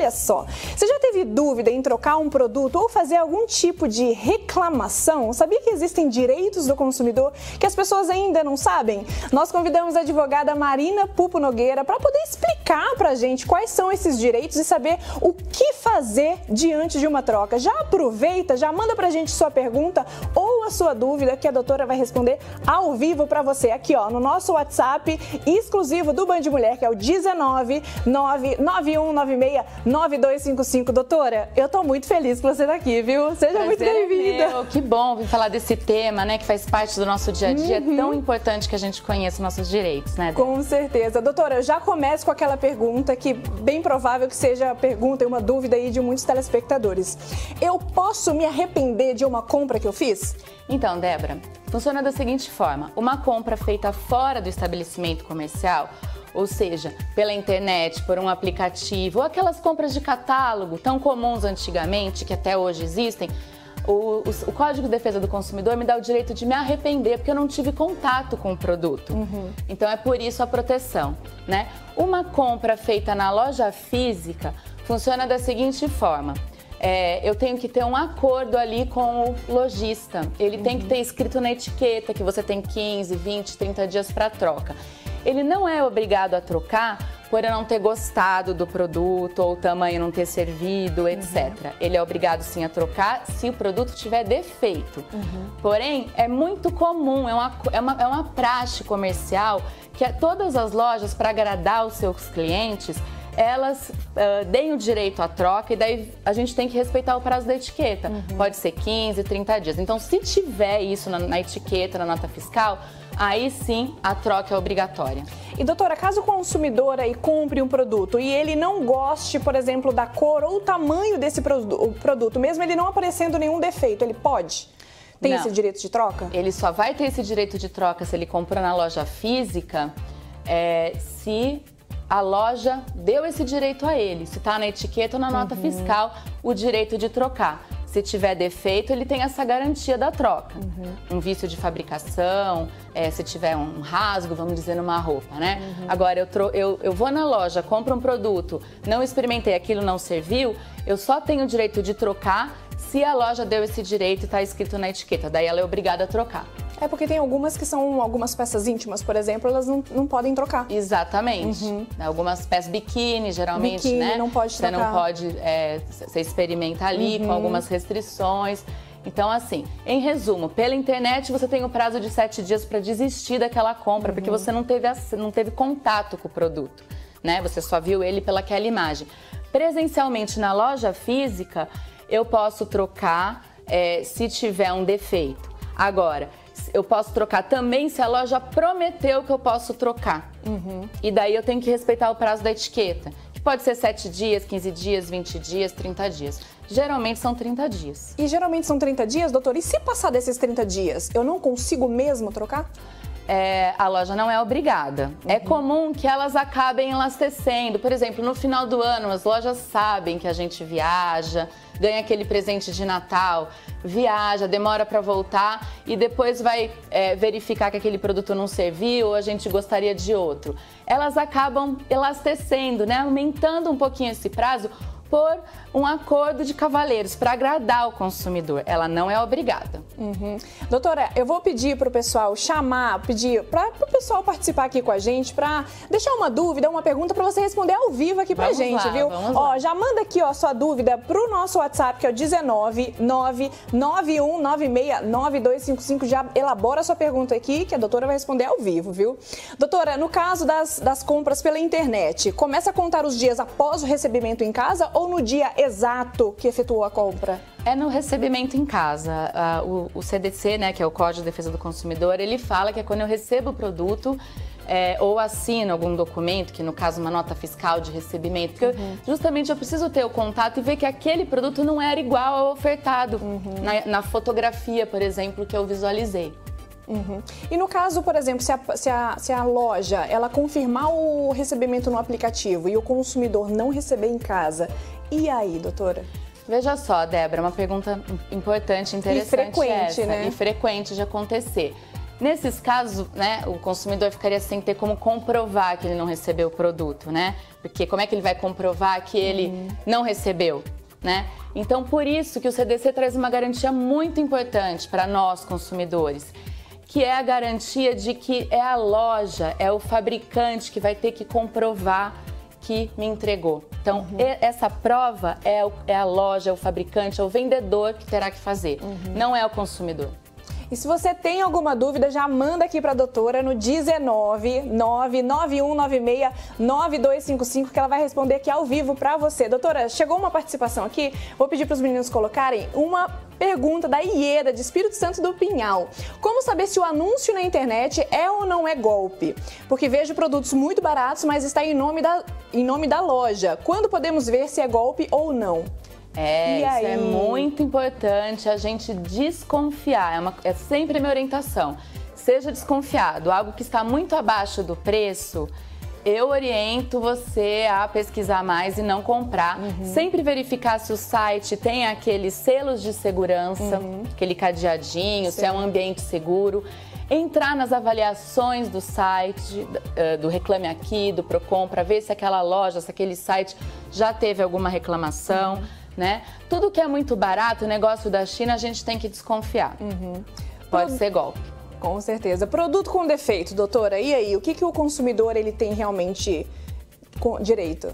olha só, você já teve dúvida em trocar um produto ou fazer algum tipo de reclamação? Sabia que existem direitos do consumidor que as pessoas ainda não sabem? Nós convidamos a advogada Marina Pupo Nogueira para poder explicar pra gente quais são esses direitos e saber o que fazer diante de uma troca. Já aproveita, já manda pra gente sua pergunta ou a sua dúvida que a doutora vai responder ao vivo pra você aqui, ó, no nosso WhatsApp exclusivo do Band Mulher, que é o 19991969255. Doutora, eu tô muito feliz que você tá aqui, viu? Seja muito bem-vinda. Que bom vir falar desse tema, né, que faz parte do nosso dia a dia. É tão importante que a gente conheça nossos direitos, né? Com certeza. Doutora, eu já começo com aquela pergunta que bem provável que seja a pergunta e uma dúvida aí de muitos telespectadores. Eu posso me arrepender de uma compra que eu fiz? Então, Débora, funciona da seguinte forma. Uma compra feita fora do estabelecimento comercial, ou seja, pela internet, por um aplicativo, ou aquelas compras de catálogo tão comuns antigamente, que até hoje existem, o Código de Defesa do Consumidor me dá o direito de me arrepender porque eu não tive contato com o produto. Então é por isso a proteção, né? Uma compra feita na loja física funciona da seguinte forma. Eu tenho que ter um acordo ali com o lojista. Ele tem que ter escrito na etiqueta que você tem 15, 20, 30 dias para troca. Ele não é obrigado a trocar por eu não ter gostado do produto ou o tamanho não ter servido, etc. Ele é obrigado sim a trocar se o produto tiver defeito. Porém, é muito comum, é uma praxe comercial que todas as lojas, para agradar os seus clientes, elas deem o direito à troca e daí a gente tem que respeitar o prazo da etiqueta. Pode ser 15, 30 dias. Então, se tiver isso na etiqueta, na nota fiscal, aí sim a troca é obrigatória. E doutora, caso o consumidor aí compre um produto e ele não goste, por exemplo, da cor ou tamanho desse produto, mesmo ele não aparecendo nenhum defeito, ele pode? Tem esse direito de troca? Ele só vai ter esse direito de troca se ele comprou na loja física, se a loja deu esse direito a ele, se está na etiqueta ou na nota fiscal, o direito de trocar. Se tiver defeito, ele tem essa garantia da troca. Um vício de fabricação, se tiver um rasgo, vamos dizer, numa roupa, né? Agora, eu vou na loja, compro um produto, não experimentei, aquilo não serviu, eu só tenho o direito de trocar se a loja deu esse direito e está escrito na etiqueta. Daí ela é obrigada a trocar. É porque tem algumas que são algumas peças íntimas, por exemplo, elas não podem trocar. Exatamente. Algumas peças biquíni, geralmente, biquíni, né? não pode trocar. Você não pode, você experimenta ali com algumas restrições. Então, assim, em resumo, pela internet você tem o prazo de 7 dias para desistir daquela compra, porque você não teve contato com o produto, né? Você só viu ele pelaquela imagem. Presencialmente na loja física, eu posso trocar se tiver um defeito. Agora, eu posso trocar também se a loja prometeu que eu posso trocar. E daí eu tenho que respeitar o prazo da etiqueta, que pode ser 7 dias, 15 dias, 20 dias, 30 dias. Geralmente são 30 dias. E geralmente são 30 dias, doutor? E se passar desses 30 dias, eu não consigo mesmo trocar? A loja não é obrigada. É comum que elas acabem elastecendo. Por exemplo, no final do ano, as lojas sabem que a gente viaja, ganha aquele presente de Natal, viaja, demora para voltar e depois vai verificar que aquele produto não serviu ou a gente gostaria de outro. Elas acabam elastecendo, né? Aumentando um pouquinho esse prazo por um acordo de cavalheiros, para agradar o consumidor. Ela não é obrigada. Doutora, eu vou pedir para o pessoal pedir para o pessoal participar aqui com a gente, para deixar uma dúvida, uma pergunta para você responder ao vivo aqui para a gente, viu? Ó, já manda aqui, ó, sua dúvida pro nosso WhatsApp, que é o 19991969255. Já elabora a sua pergunta aqui, que a doutora vai responder ao vivo, viu? Doutora, no caso das compras pela internet, começa a contar os dias após o recebimento em casa ou no dia exato que efetuou a compra? É no recebimento em casa. O CDC, né, que é o Código de Defesa do Consumidor, ele fala que é quando eu recebo o produto ou assino algum documento, que no caso uma nota fiscal de recebimento, porque justamente eu preciso ter o contato e ver que aquele produto não era igual ao ofertado na fotografia, por exemplo, que eu visualizei. E no caso, por exemplo, se a loja ela confirmar o recebimento no aplicativo e o consumidor não receber em casa, e aí, doutora? Veja só, Débora, uma pergunta importante, interessante e frequente, essa, né? E frequente de acontecer. Nesses casos, né, o consumidor ficaria sem ter como comprovar que ele não recebeu o produto, né? Porque como é que ele vai comprovar que ele não recebeu, né? Então, por isso que o CDC traz uma garantia muito importante para nós, consumidores, que é a garantia de que é a loja, é o fabricante que vai ter que comprovar que me entregou. Então, essa prova é a loja, é o fabricante, é o vendedor que terá que fazer, não é o consumidor. E se você tem alguma dúvida, já manda aqui para a doutora no 19 99196 9255 que ela vai responder aqui ao vivo para você. Doutora, chegou uma participação aqui, vou pedir para os meninos colocarem uma pergunta da Ieda, de Espírito Santo do Pinhal. Como saber se o anúncio na internet é ou não é golpe? Porque vejo produtos muito baratos, mas está em nome da loja. Quando podemos ver se é golpe ou não? Isso é muito importante a gente desconfiar, é sempre a minha orientação. Seja desconfiado, algo que está muito abaixo do preço, eu oriento você a pesquisar mais e não comprar. Sempre verificar se o site tem aqueles selos de segurança, aquele cadeadinho, se é um ambiente seguro. Entrar nas avaliações do site, do Reclame Aqui, do Procon, para ver se aquela loja, se aquele site já teve alguma reclamação. Né? Tudo que é muito barato, o negócio da China, a gente tem que desconfiar. Pode ser golpe. Com certeza. Produto com defeito, doutora, e aí? O que o consumidor ele tem realmente direito?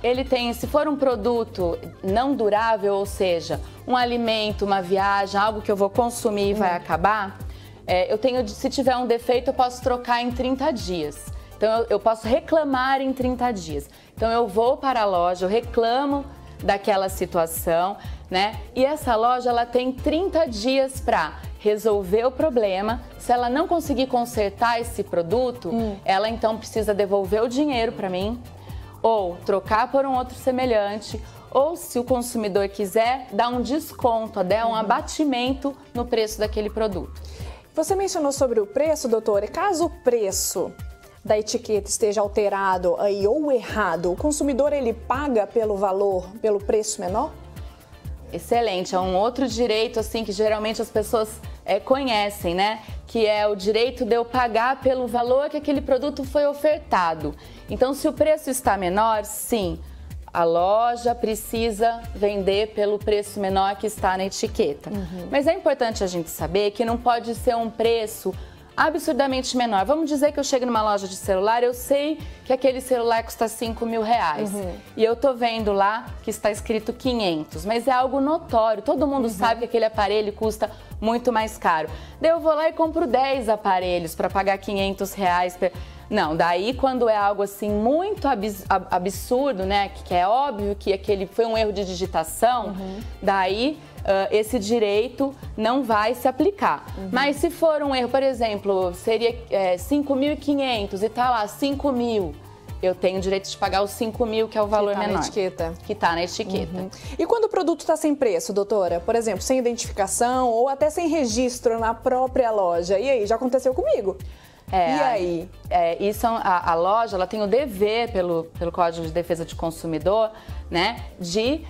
Ele tem, se for um produto não durável, ou seja, um alimento, uma viagem, algo que eu vou consumir e vai acabar, se tiver um defeito, eu posso trocar em 30 dias. Então, eu posso reclamar em 30 dias. Então, eu vou para a loja, eu reclamo daquela situação, né? E essa loja, ela tem 30 dias para resolver o problema. Se ela não conseguir consertar esse produto, ela então precisa devolver o dinheiro para mim, ou trocar por um outro semelhante, ou se o consumidor quiser, dar um desconto, dar um abatimento no preço daquele produto. Você mencionou sobre o preço, doutora. Caso o preço da etiqueta esteja alterado aí ou errado, o consumidor ele paga pelo valor, pelo preço menor? Excelente, é um outro direito assim que geralmente as pessoas conhecem, né? Que é o direito de eu pagar pelo valor que aquele produto foi ofertado. Então, se o preço está menor, sim, a loja precisa vender pelo preço menor que está na etiqueta. Mas é importante a gente saber que não pode ser um preço absurdamente menor. Vamos dizer que eu chego numa loja de celular, eu sei que aquele celular custa R$5.000 e eu tô vendo lá que está escrito 500, mas é algo notório, todo mundo sabe que aquele aparelho custa muito mais caro. Daí eu vou lá e compro 10 aparelhos para pagar R$500. Não, daí quando é algo assim muito absurdo, né, que é óbvio que aquele foi um erro de digitação, daí esse direito não vai se aplicar. Mas se for um erro, por exemplo, seria 5.500 e tá lá 5.000, eu tenho o direito de pagar os 5.000, que é o valor menor. Que está na etiqueta. E quando o produto está sem preço, doutora? Por exemplo, sem identificação ou até sem registro na própria loja. E aí, já aconteceu comigo. E aí? Isso, a loja ela tem o dever, pelo Código de Defesa de Consumidor, né, de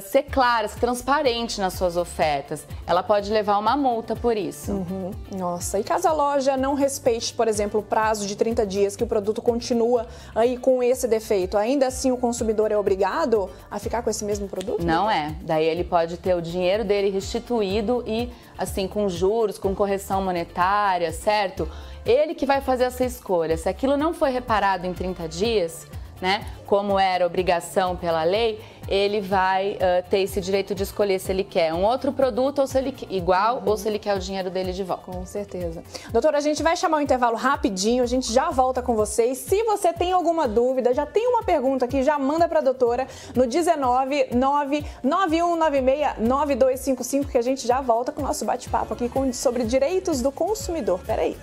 ser clara, ser transparente nas suas ofertas. Ela pode levar uma multa por isso. Nossa, e caso a loja não respeite, por exemplo, o prazo de 30 dias que o produto continua aí com esse defeito, ainda assim o consumidor é obrigado a ficar com esse mesmo produto? Não é. Daí ele pode ter o dinheiro dele restituído e, assim, com juros, com correção monetária, certo? Ele que vai fazer essa escolha. Se aquilo não foi reparado em 30 dias, né, como era obrigação pela lei, ele vai ter esse direito de escolher se ele quer um outro produto ou se ele igual ou se ele quer o dinheiro dele de volta. Com certeza. Doutora, a gente vai chamar o intervalo rapidinho, a gente já volta com vocês. Se você tem alguma dúvida, já tem uma pergunta aqui, já manda para a doutora no 19 99196 9255 que a gente já volta com o nosso bate-papo aqui sobre direitos do consumidor. Peraí.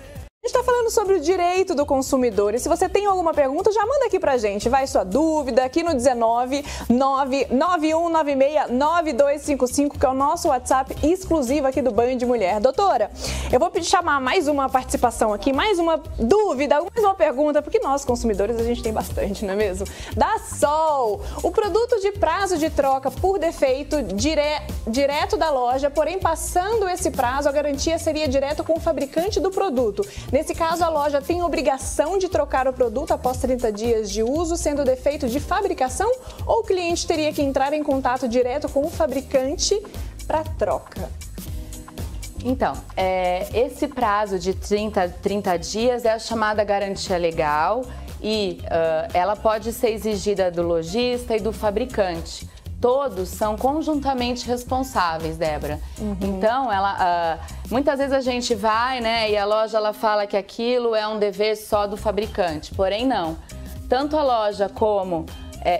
está falando sobre o direito do consumidor. E se você tem alguma pergunta, já manda aqui pra gente. Vai sua dúvida aqui no 19 99196 9255, que é o nosso WhatsApp exclusivo aqui do Banho de Mulher. Doutora, eu vou chamar mais uma participação aqui, mais uma dúvida, mais uma pergunta, porque nós, consumidores, a gente tem bastante, não é mesmo? Da Sol, o produto de prazo de troca por defeito direto da loja, porém passando esse prazo, a garantia seria direto com o fabricante do produto. Nesse caso, a loja tem obrigação de trocar o produto após 30 dias de uso, sendo defeito de fabricação, ou o cliente teria que entrar em contato direto com o fabricante para troca? Então, esse prazo de 30 dias é a chamada garantia legal e ela pode ser exigida do lojista e do fabricante. Todos são conjuntamente responsáveis, Débora. Então, muitas vezes a gente vai, né, e a loja ela fala que aquilo é um dever só do fabricante, porém não. Tanto a loja como,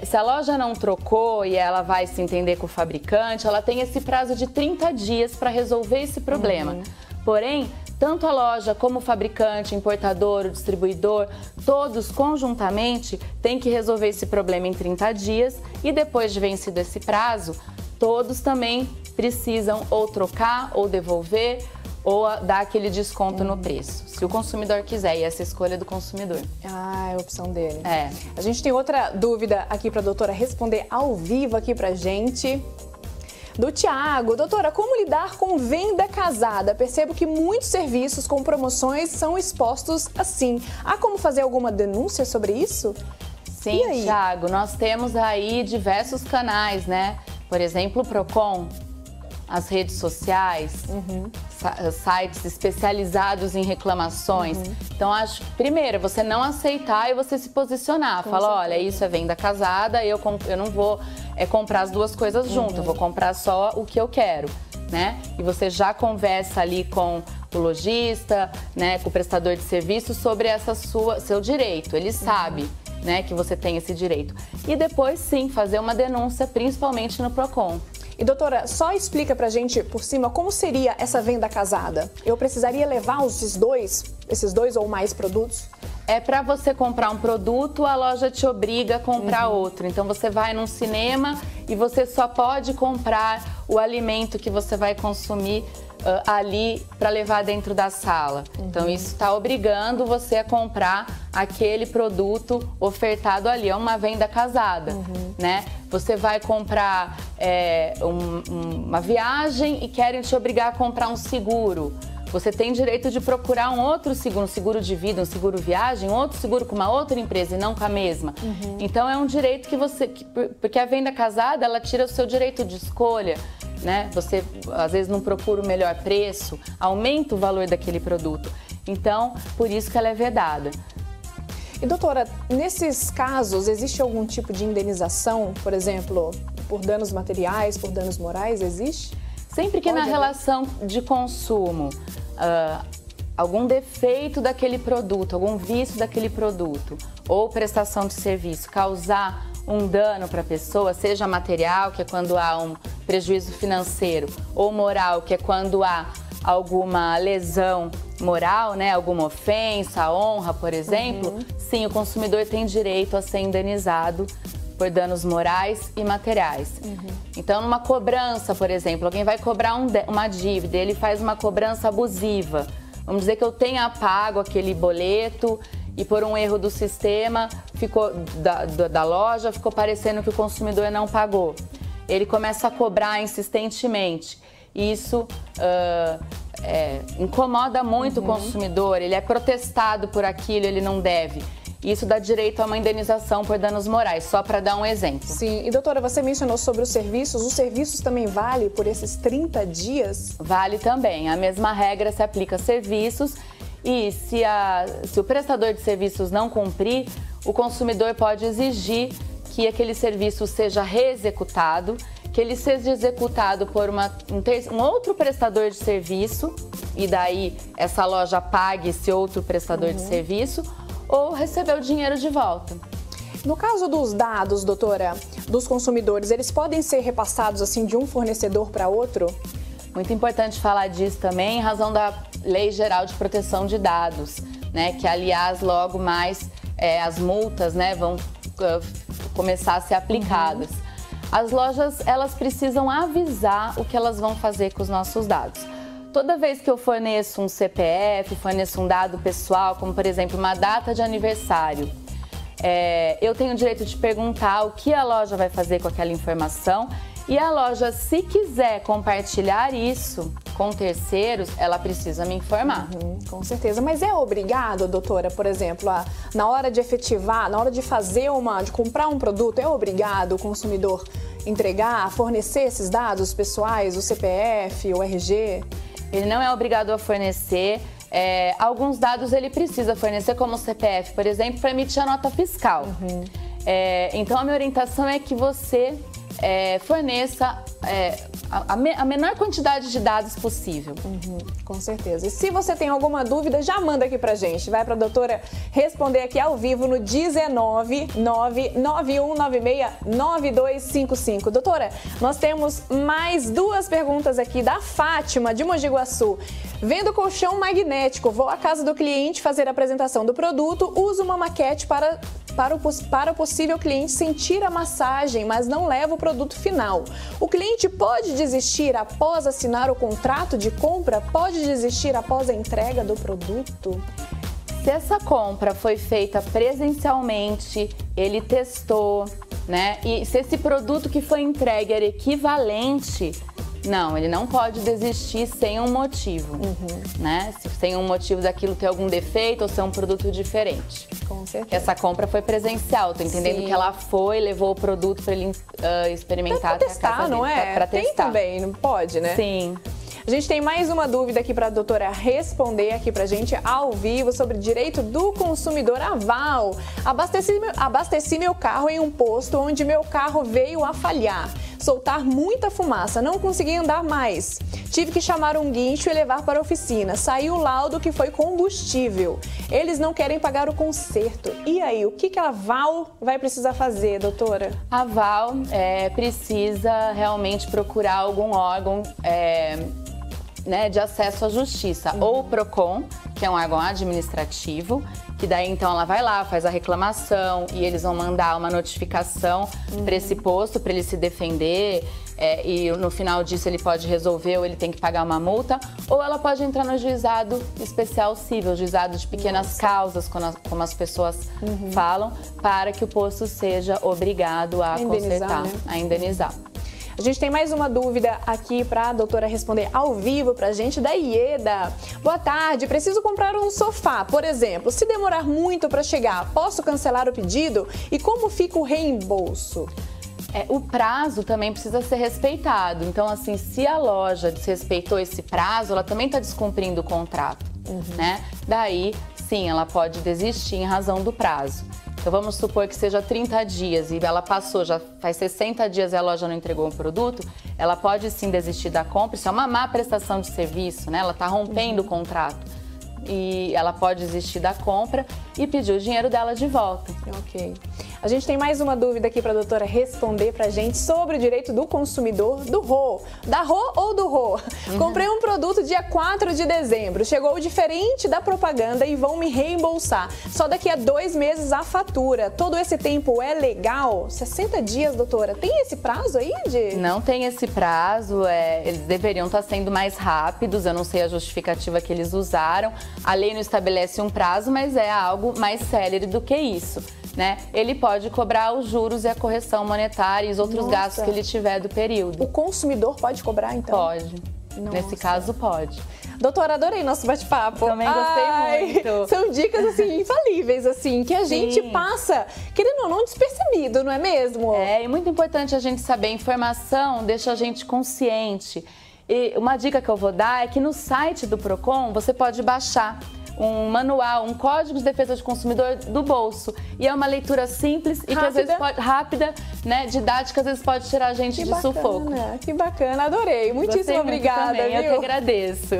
se a loja não trocou e ela vai se entender com o fabricante, ela tem esse prazo de 30 dias para resolver esse problema. Porém, tanto a loja como o fabricante, importador, o distribuidor, todos conjuntamente têm que resolver esse problema em 30 dias e depois de vencido esse prazo, todos também precisam ou trocar ou devolver ou dar aquele desconto no preço, se o consumidor quiser, e essa escolha é do consumidor. Ah, é a opção dele. A gente tem outra dúvida aqui para a doutora responder ao vivo aqui pra gente. Do Tiago, doutora, como lidar com venda casada? Percebo que muitos serviços com promoções são expostos assim. Há como fazer alguma denúncia sobre isso? Sim, Tiago, nós temos aí diversos canais, né? Por exemplo, o Procon, as redes sociais, sites especializados em reclamações. Então, acho que primeiro, você não aceitar e você se posicionar. Fala, olha, isso é venda casada, eu não vou comprar as duas coisas junto, eu vou comprar só o que eu quero, né? E você já conversa ali com o lojista, né, com o prestador de serviço sobre seu direito. Ele sabe, né, que você tem esse direito. E depois, sim, fazer uma denúncia, principalmente no Procon. E doutora, só explica pra gente por cima como seria essa venda casada. Eu precisaria levar esses dois ou mais produtos? É para você comprar um produto, a loja te obriga a comprar outro. Então você vai num cinema e você só pode comprar o alimento que você vai consumir ali para levar dentro da sala. Então isso está obrigando você a comprar aquele produto ofertado ali. É uma venda casada, né? Você vai comprar uma viagem e querem te obrigar a comprar um seguro. Você tem direito de procurar um outro seguro, um seguro de vida, um seguro viagem, um outro seguro com uma outra empresa e não com a mesma. Então é um direito porque a venda casada, ela tira o seu direito de escolha, né? Você às vezes não procura o melhor preço, aumenta o valor daquele produto. Então, por isso que ela é vedada. E doutora, nesses casos, existe algum tipo de indenização, por exemplo, por danos materiais, por danos morais, existe? Sempre que na relação de consumo, algum defeito daquele produto, algum vício daquele produto ou prestação de serviço causar um dano para a pessoa, seja material, que é quando há um prejuízo financeiro, ou moral, que é quando há alguma lesão moral, né, alguma ofensa à honra, por exemplo, sim, o consumidor tem direito a ser indenizado por danos morais e materiais. Então, numa cobrança, por exemplo, alguém vai cobrar uma dívida, ele faz uma cobrança abusiva. Vamos dizer que eu tenha pago aquele boleto e por um erro do sistema, da loja, ficou parecendo que o consumidor não pagou. Ele começa a cobrar insistentemente. Isso incomoda muito o consumidor, ele é protestado por aquilo, ele não deve. Isso dá direito a uma indenização por danos morais, só para dar um exemplo. Sim, e doutora, você mencionou sobre os serviços também vale por esses 30 dias? Vale também, a mesma regra se aplica a serviços e se o prestador de serviços não cumprir, o consumidor pode exigir que aquele serviço seja reexecutado, que ele seja executado por um outro prestador de serviço e daí essa loja pague esse outro prestador de serviço, ou receber o dinheiro de volta. No caso dos dados, doutora, dos consumidores, eles podem ser repassados assim de um fornecedor para outro? Muito importante falar disso também, em razão da Lei Geral de Proteção de Dados. né? Que, aliás, logo mais as multas, né, vão começar a ser aplicadas. As lojas, elas precisam avisar o que elas vão fazer com os nossos dados. Toda vez que eu forneço um CPF, forneço um dado pessoal, como, por exemplo, uma data de aniversário, eu tenho o direito de perguntar o que a loja vai fazer com aquela informação. E a loja, se quiser compartilhar isso com terceiros, ela precisa me informar. Com certeza. Mas é obrigado, doutora, por exemplo, na hora de efetivar, na hora de de comprar um produto, é obrigado o consumidor entregar, fornecer esses dados pessoais, o CPF, o RG? Ele não é obrigado a fornecer. Alguns dados ele precisa fornecer, como o CPF, por exemplo, para emitir a nota fiscal. Então, a minha orientação é que você forneça a menor quantidade de dados possível. Com certeza. E se você tem alguma dúvida, já manda aqui pra gente. Vai pra doutora responder aqui ao vivo no 19991969255. Doutora, nós temos mais duas perguntas aqui da Fátima, de Mogi Guaçu. Vendo colchão magnético, vou à casa do cliente fazer a apresentação do produto, uso uma maquete para o possível cliente sentir a massagem, mas não leva o produto final. O cliente pode desistir após assinar o contrato de compra? Pode desistir após a entrega do produto? Se essa compra foi feita presencialmente, ele testou, né? E se esse produto que foi entregue era equivalente, não, ele não pode desistir sem um motivo, né? Se tem um motivo daquilo ter algum defeito ou ser um produto diferente. Com certeza. Essa compra foi presencial, tô entendendo que ela levou o produto para ele experimentar. Pra testar, não é? Pra testar. Tem também, não pode, né? Sim. A gente tem mais uma dúvida aqui para a doutora responder aqui pra gente ao vivo sobre direito do consumidor aval. Abasteci meu carro em um posto onde meu carro veio a falhar, soltar muita fumaça, não consegui andar mais. Tive que chamar um guincho e levar para a oficina. Saiu o laudo que foi combustível. Eles não querem pagar o conserto. E aí, o que a Aval vai precisar fazer, doutora? A Aval precisa realmente procurar algum órgão de acesso à justiça, ou o PROCON, que é um órgão administrativo, que daí então ela vai lá, faz a reclamação e eles vão mandar uma notificação para esse posto, para ele se defender, e no final disso ele pode resolver ou ele tem que pagar uma multa, ou ela pode entrar no juizado especial civil, juizado de pequenas causas, como as pessoas falam, para que o posto seja obrigado a consertar, a indenizar. A gente tem mais uma dúvida aqui para a doutora responder ao vivo para a gente, da Ieda. Boa tarde, preciso comprar um sofá, por exemplo. Se demorar muito para chegar, posso cancelar o pedido? E como fica o reembolso? O prazo também precisa ser respeitado. Então, assim, se a loja desrespeitou esse prazo, ela também está descumprindo o contrato, né? Daí, sim, ela pode desistir em razão do prazo. Então, vamos supor que seja 30 dias e ela passou, já faz 60 dias e a loja não entregou um produto, ela pode sim desistir da compra. Isso é uma má prestação de serviço, né? Ela está rompendo o contrato. E ela pode desistir da compra e pedir o dinheiro dela de volta. Ok. A gente tem mais uma dúvida aqui para a doutora responder para a gente sobre o direito do consumidor do RO. Da RO ou do RO? Comprei um produto dia 4 de dezembro, chegou diferente da propaganda e vão me reembolsar. Só daqui a 2 meses a fatura. Todo esse tempo é legal? 60 dias, doutora. Tem esse prazo aí? Não tem esse prazo, eles deveriam estar sendo mais rápidos, eu não sei a justificativa que eles usaram. A lei não estabelece um prazo, mas é algo mais célere do que isso, né? Ele pode cobrar os juros e a correção monetária e os outros gastos que ele tiver do período. O consumidor pode cobrar, então? Pode. Nesse caso, pode. Doutora, adorei nosso bate-papo. Também gostei muito. São dicas, assim, infalíveis, assim, que a gente passa, querendo ou não, despercebido, não é mesmo? É muito importante a gente saber. A informação deixa a gente consciente. E uma dica que eu vou dar é que no site do PROCON você pode baixar um manual, um código de defesa do consumidor do bolso. E é uma leitura simples e que às vezes pode, rápida, né, didática, às vezes pode tirar a gente de sufoco. Que bacana, adorei. Muitíssimo obrigada, também, viu? Eu que agradeço.